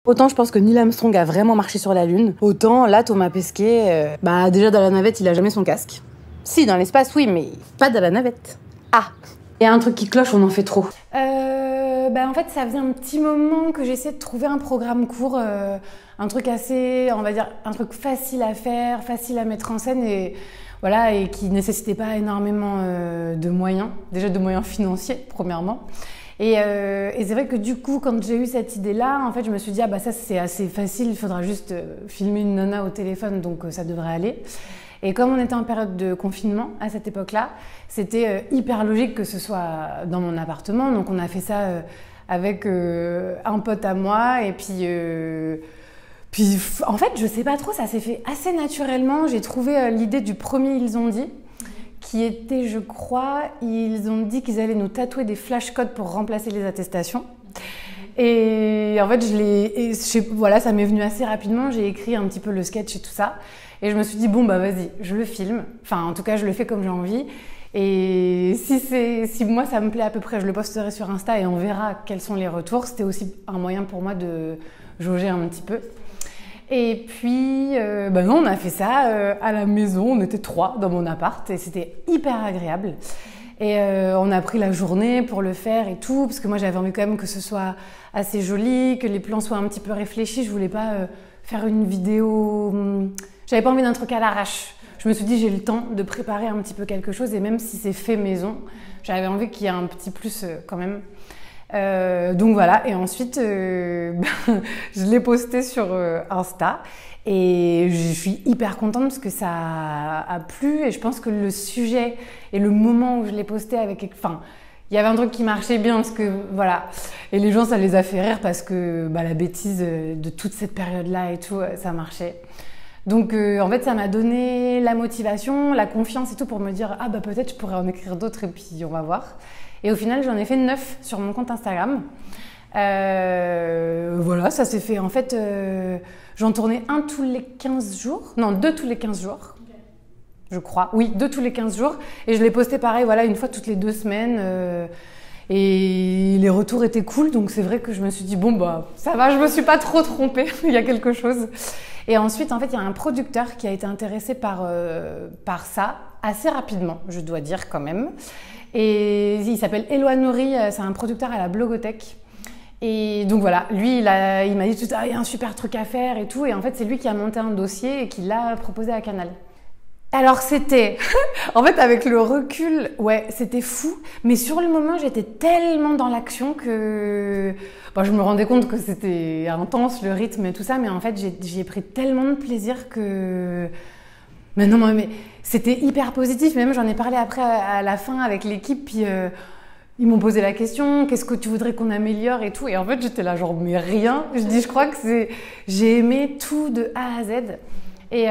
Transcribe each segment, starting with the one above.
Autant je pense que Neil Armstrong a vraiment marché sur la Lune, autant là Thomas Pesquet, déjà dans la navette il a jamais son casque. Si, dans l'espace oui, mais pas dans la navette. Ah, il y a un truc qui cloche, on en fait trop. En fait ça faisait un petit moment que j'essayais de trouver un programme court, un truc assez, on va dire, un truc facile à faire, facile à mettre en scène et voilà, et qui nécessitait pas énormément de moyens, déjà de moyens financiers premièrement. Et c'est vrai que du coup, quand j'ai eu cette idée-là, en fait, je me suis dit ah bah ça c'est assez facile, il faudra juste filmer une nana au téléphone, donc ça devrait aller. Et comme on était en période de confinement à cette époque-là, c'était hyper logique que ce soit dans mon appartement. Donc on a fait ça avec un pote à moi et puis en fait, je sais pas trop, ça s'est fait assez naturellement. J'ai trouvé l'idée du premier Ils ont dit, qui était, je crois, ils ont dit qu'ils allaient nous tatouer des flashcodes pour remplacer les attestations. Et en fait, voilà, ça m'est venu assez rapidement. J'ai écrit un petit peu le sketch et tout ça. Et je me suis dit, bon, bah vas-y, je le filme. Enfin, en tout cas, je le fais comme j'ai envie. Et si moi, ça me plaît à peu près, je le posterai sur Insta et on verra quels sont les retours. C'était aussi un moyen pour moi de jauger un petit peu. Et puis, non, on a fait ça à la maison. On était 3 dans mon appart et c'était hyper agréable. Et on a pris la journée pour le faire et tout, parce que moi j'avais envie quand même que ce soit assez joli, que les plans soient un petit peu réfléchis. Je voulais pas faire une vidéo... J'avais pas envie d'un truc à l'arrache. Je me suis dit j'ai le temps de préparer un petit peu quelque chose et même si c'est fait maison, j'avais envie qu'il y ait un petit plus quand même. Donc voilà, et ensuite je l'ai posté sur Insta et je suis hyper contente parce que ça a plu et je pense que le sujet et le moment où je l'ai posté avec... Enfin, il y avait un truc qui marchait bien parce que voilà, et les gens ça les a fait rire parce que la bêtise de toute cette période-là et tout, ça marchait. Donc en fait ça m'a donné la motivation, la confiance et tout pour me dire ah bah peut-être je pourrais en écrire d'autres et puis on va voir. Et au final, j'en ai fait 9 sur mon compte Instagram. Voilà, ça s'est fait. En fait, j'en tournais un tous les 15 jours. Non, 2 tous les 15 jours. Je crois. Oui, 2 tous les 15 jours. Et je l'ai posté pareil, voilà, une fois toutes les 2 semaines. Et les retours étaient cool. Donc c'est vrai que je me suis dit, bon, bah, ça va, je me suis pas trop trompée. Il y a quelque chose. Et ensuite, en fait, il y a un producteur qui a été intéressé par ça assez rapidement, je dois dire quand même. Et il s'appelle Éloi Nourri, c'est un producteur à la Blogothèque. Et donc voilà, lui, il m'a dit tout ça, il y a un super truc à faire et tout. Et en fait, c'est lui qui a monté un dossier et qui l'a proposé à Canal. Alors c'était, en fait avec le recul, ouais, c'était fou. Mais sur le moment, j'étais tellement dans l'action que je me rendais compte que c'était intense, le rythme et tout ça. Mais en fait, j'y ai pris tellement de plaisir que... Mais c'était hyper positif. Même j'en ai parlé après à la fin avec l'équipe. Puis ils m'ont posé la question, qu'est-ce que tu voudrais qu'on améliore et tout. Et en fait, j'étais là genre, mais rien. Je crois que j'ai aimé tout de A à Z. Et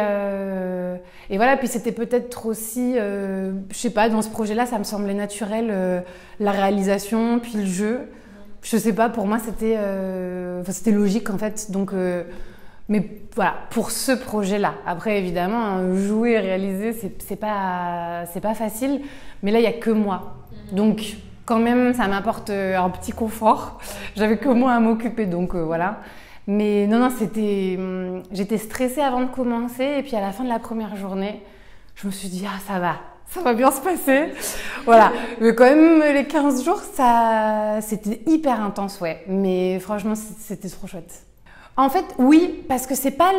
voilà, puis c'était peut-être aussi, je sais pas, dans ce projet-là, ça me semblait naturel, la réalisation, puis le jeu. Je sais pas, pour moi, c'était logique en fait. Donc, mais voilà, pour ce projet-là. Après, évidemment, jouer et réaliser, c'est pas facile. Mais là, il y a que moi. Donc, quand même, ça m'apporte un petit confort. J'avais que moi à m'occuper, donc voilà. Mais non, j'étais stressée avant de commencer et puis à la fin de la première journée, je me suis dit ah ça va bien se passer. Voilà. Mais quand même les 15 jours, c'était hyper intense, ouais. Mais franchement, c'était trop chouette. En fait, oui, parce que c'est pas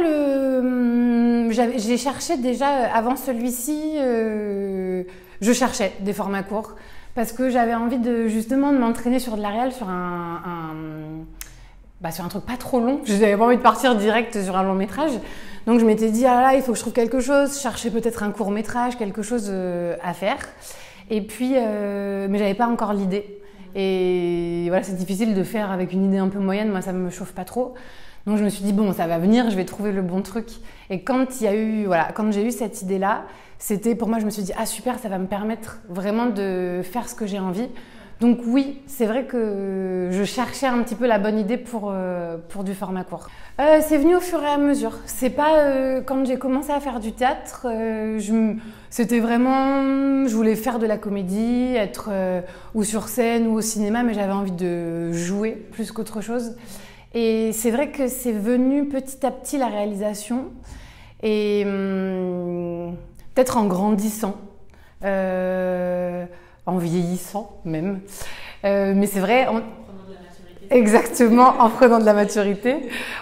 j'ai cherché déjà avant celui-ci, je cherchais des formats courts parce que j'avais envie justement de m'entraîner sur de la réal, sur sur un truc pas trop long. Je n'avais pas envie de partir direct sur un long métrage. Donc je m'étais dit, ah là, il faut que je trouve quelque chose, chercher peut-être un court métrage, quelque chose à faire. Et puis, mais j'avais pas encore l'idée. Et voilà, c'est difficile de faire avec une idée un peu moyenne, moi ça me chauffe pas trop. Donc je me suis dit, bon, ça va venir, je vais trouver le bon truc. Et quand j'ai eu cette idée-là, c'était pour moi, je me suis dit, ah super, ça va me permettre vraiment de faire ce que j'ai envie. Donc oui, c'est vrai que je cherchais un petit peu la bonne idée pour du format court. C'est venu au fur et à mesure. C'est pas quand j'ai commencé à faire du théâtre, c'était vraiment, je voulais faire de la comédie, être ou sur scène ou au cinéma, mais j'avais envie de jouer plus qu'autre chose. Et c'est vrai que c'est venu petit à petit la réalisation et peut-être en grandissant, en vieillissant même. Mais c'est vrai... Exactement, en prenant de la maturité.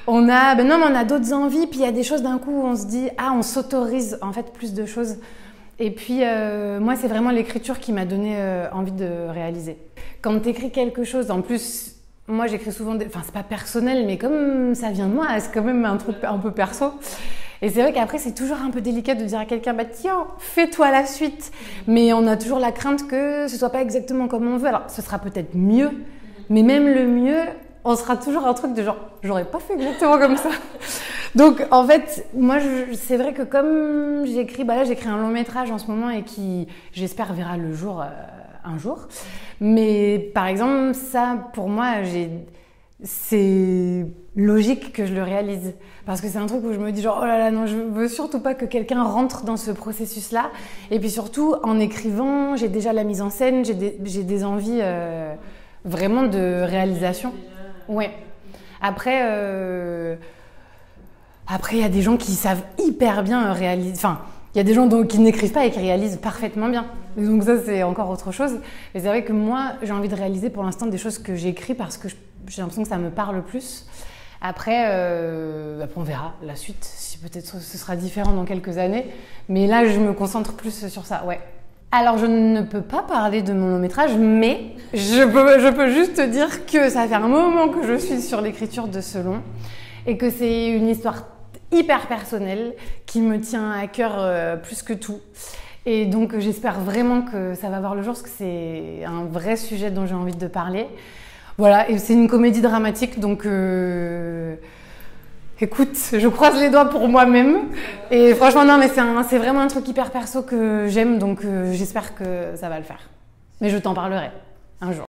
On a d'autres envies, puis il y a des choses d'un coup où on se dit, on s'autorise en fait plus de choses. Et puis moi, c'est vraiment l'écriture qui m'a donné envie de réaliser. Quand tu écris quelque chose, en plus, moi j'écris souvent, enfin c'est pas personnel, mais comme ça vient de moi, c'est quand même un truc un peu perso. Et c'est vrai qu'après, c'est toujours un peu délicat de dire à quelqu'un, tiens, fais-toi la suite. Mais on a toujours la crainte que ce soit pas exactement comme on veut. Alors, ce sera peut-être mieux. Mais même le mieux, on sera toujours un truc de genre, j'aurais pas fait exactement comme ça. Donc en fait, moi c'est vrai que comme j'écris, là j'écris un long métrage en ce moment et qui, j'espère, verra le jour un jour. Mais par exemple, ça pour moi, c'est logique que je le réalise. Parce que c'est un truc où je me dis genre, oh là là, non, je veux surtout pas que quelqu'un rentre dans ce processus-là. Et puis surtout, en écrivant, j'ai déjà la mise en scène, j'ai des envies... vraiment de réalisation. Ouais. Après, il y a des gens qui savent hyper bien réaliser. Enfin, il y a des gens qui n'écrivent pas et qui réalisent parfaitement bien. Et donc ça, c'est encore autre chose. Mais c'est vrai que moi, j'ai envie de réaliser pour l'instant des choses que j'écris parce que j'ai l'impression que ça me parle plus. Après, on verra la suite. Si peut-être ce sera différent dans quelques années. Mais là, je me concentre plus sur ça. Ouais. Alors, je ne peux pas parler de mon long métrage, mais je peux juste te dire que ça fait un moment que je suis sur l'écriture de ce long et que c'est une histoire hyper personnelle qui me tient à cœur plus que tout. Et donc, j'espère vraiment que ça va voir le jour parce que c'est un vrai sujet dont j'ai envie de parler. Voilà, et c'est une comédie dramatique, donc... Écoute, je croise les doigts pour moi-même. Et franchement, non, mais c'est vraiment un truc hyper perso que j'aime, donc j'espère que ça va le faire. Mais je t'en parlerai un jour.